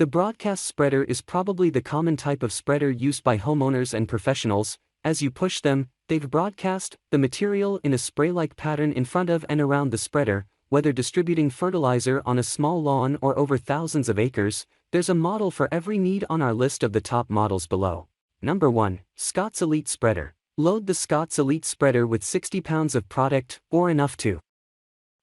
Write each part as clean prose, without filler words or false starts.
The broadcast spreader is probably the common type of spreader used by homeowners and professionals. As you push them, they've broadcast the material in a spray-like pattern in front of and around the spreader. Whether distributing fertilizer on a small lawn or over thousands of acres, there's a model for every need on our list of the top models below. Number 1. Scott's Elite Spreader. Load the Scott's Elite Spreader with 60 pounds of product, or enough to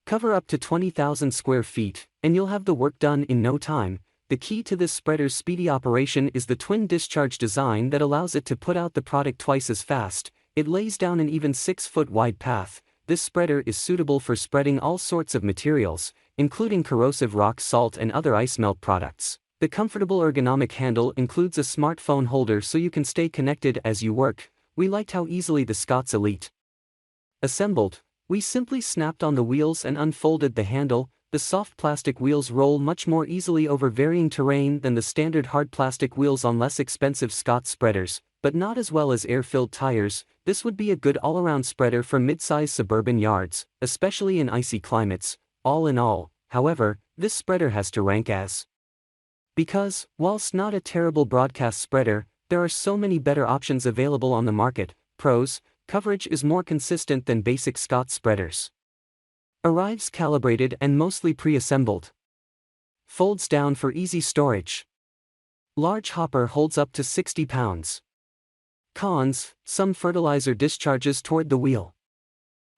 cover up to 20,000 square feet, and you'll have the work done in no time. The key to this spreader's speedy operation is the twin discharge design that allows it to put out the product twice as fast. It lays down an even 6-foot wide path. This spreader is suitable for spreading all sorts of materials, including corrosive rock salt and other ice melt products. The comfortable ergonomic handle includes a smartphone holder so you can stay connected as you work. We liked how easily the Scott's Elite assembled. We simply snapped on the wheels and unfolded the handle. The soft plastic wheels roll much more easily over varying terrain than the standard hard plastic wheels on less expensive Scott spreaders, but not as well as air-filled tires. This would be a good all-around spreader for mid-size suburban yards, especially in icy climates. All in all, however, this spreader has to rank as because, whilst not a terrible broadcast spreader, there are so many better options available on the market. Pros: coverage is more consistent than basic Scott spreaders. Arrives calibrated and mostly pre-assembled. Folds down for easy storage. Large hopper holds up to 60 pounds. Cons: some fertilizer discharges toward the wheel.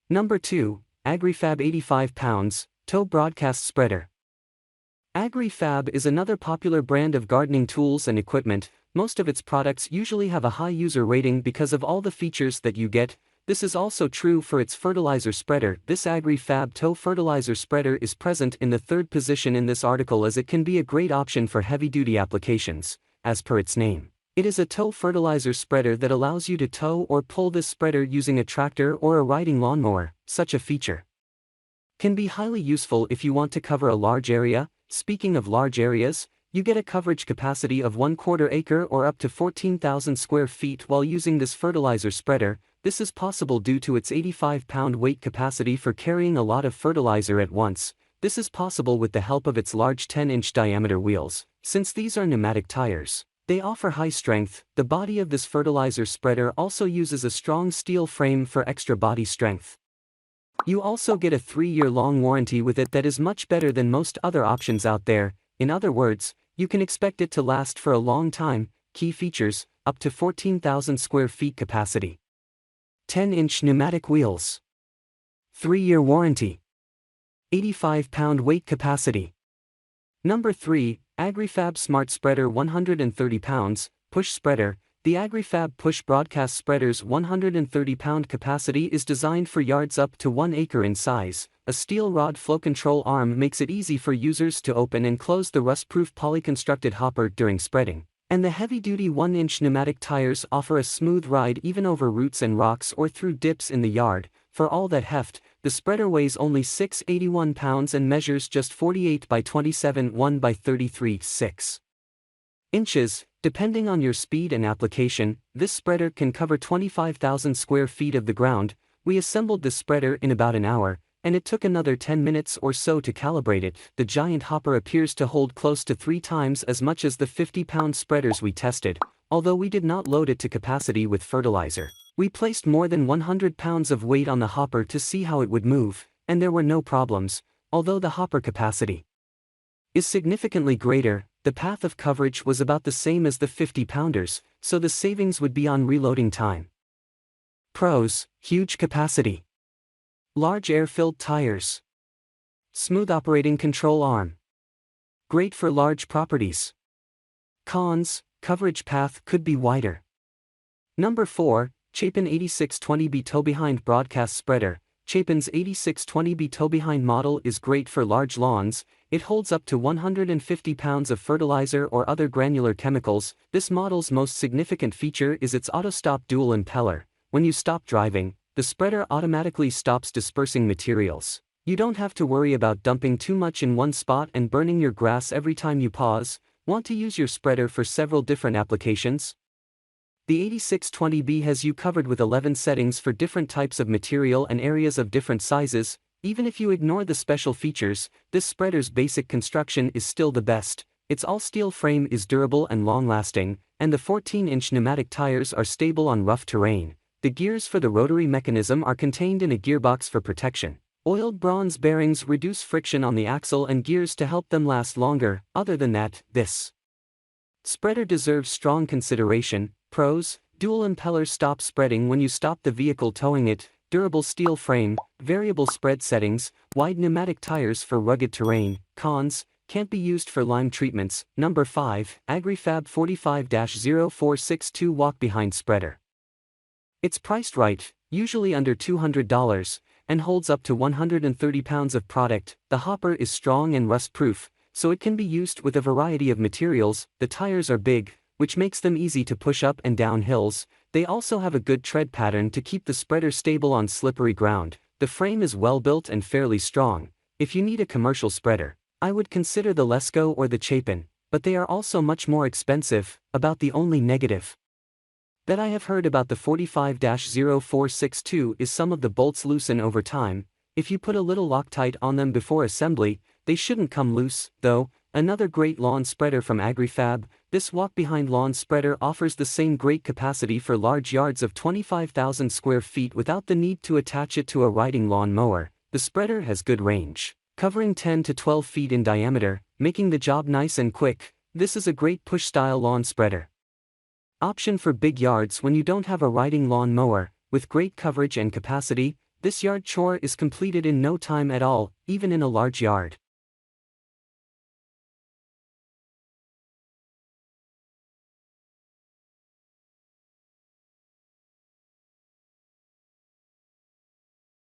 Number 2, AgriFab 85 pounds, tow broadcast spreader. Agri-Fab is another popular brand of gardening tools and equipment. Most of its products usually have a high user rating because of all the features that you get. This is also true for its fertilizer spreader. This Agri-Fab tow fertilizer spreader is present in the 3rd position in this article as it can be a great option for heavy-duty applications. As per its name, it is a tow fertilizer spreader that allows you to tow or pull this spreader using a tractor or a riding lawnmower. Such a feature can be highly useful if you want to cover a large area. Speaking of large areas, you get a coverage capacity of 1/4 acre or up to 14,000 square feet while using this fertilizer spreader. This is possible due to its 85-pound weight capacity for carrying a lot of fertilizer at once. This is possible with the help of its large 10-inch diameter wheels. Since these are pneumatic tires, they offer high strength. The body of this fertilizer spreader also uses a strong steel frame for extra body strength. You also get a 3-year-long warranty with it that is much better than most other options out there. In other words, you can expect it to last for a long time. Key features: up to 14,000 square feet capacity. 10-inch pneumatic wheels. 3-year warranty. 85-pound weight capacity. Number 3, AgriFab Smart Spreader 130 pounds, push spreader. The AgriFab Push Broadcast Spreader's 130-pound capacity is designed for yards up to 1 acre in size. A steel rod flow control arm makes it easy for users to open and close the rust-proof poly-constructed hopper during spreading. And the heavy-duty 1-inch pneumatic tires offer a smooth ride even over roots and rocks or through dips in the yard. For all that heft, the spreader weighs only 681 pounds and measures just 48 by 27 1 by 33 6 inches. Depending on your speed and application, this spreader can cover 25,000 square feet of the ground. We assembled this spreader in about an hour, and it took another 10 minutes or so to calibrate it. The giant hopper appears to hold close to 3 times as much as the 50-pound spreaders we tested. Although we did not load it to capacity with fertilizer, we placed more than 100 pounds of weight on the hopper to see how it would move, and there were no problems. Although the hopper capacity is significantly greater, the path of coverage was about the same as the 50-pounders, so the savings would be on reloading time. Pros: huge capacity. Large air-filled tires. Smooth operating control arm. Great for large properties. Cons: coverage path could be wider. Number 4, Chapin 8620B Tow-Behind Broadcast Spreader. Chapin's 8620B tow-behind model is great for large lawns. It holds up to 150 pounds of fertilizer or other granular chemicals. This model's most significant feature is its auto-stop dual impeller. When you stop driving, the spreader automatically stops dispersing materials. You don't have to worry about dumping too much in one spot and burning your grass every time you pause. Want to use your spreader for several different applications? The 8620B has you covered with 11 settings for different types of material and areas of different sizes. Even if you ignore the special features, this spreader's basic construction is still the best. Its all-steel frame is durable and long-lasting, and the 14-inch pneumatic tires are stable on rough terrain. The gears for the rotary mechanism are contained in a gearbox for protection. Oiled bronze bearings reduce friction on the axle and gears to help them last longer. Other than that, this spreader deserves strong consideration. Pros: dual impeller stop spreading when you stop the vehicle towing it, durable steel frame, variable spread settings, wide pneumatic tires for rugged terrain. Cons: can't be used for lime treatments. Number 5, AgriFab 45-0462 walk-behind spreader. It's priced right, usually under $200, and holds up to 130 pounds of product. The hopper is strong and rust-proof, so it can be used with a variety of materials. The tires are big, which makes them easy to push up and down hills. They also have a good tread pattern to keep the spreader stable on slippery ground. The frame is well built and fairly strong. If you need a commercial spreader, I would consider the Lesco or the Chapin, but they are also much more expensive. About the only negative that I have heard about the 45-0462 is some of the bolts loosen over time. If you put a little Loctite on them before assembly, they shouldn't come loose, though. Another great lawn spreader from AgriFab, this walk-behind lawn spreader offers the same great capacity for large yards of 25,000 square feet without the need to attach it to a riding lawn mower. The spreader has good range, covering 10 to 12 feet in diameter, making the job nice and quick. This is a great push-style lawn spreader option for big yards when you don't have a riding lawn mower. With great coverage and capacity, this yard chore is completed in no time at all, even in a large yard.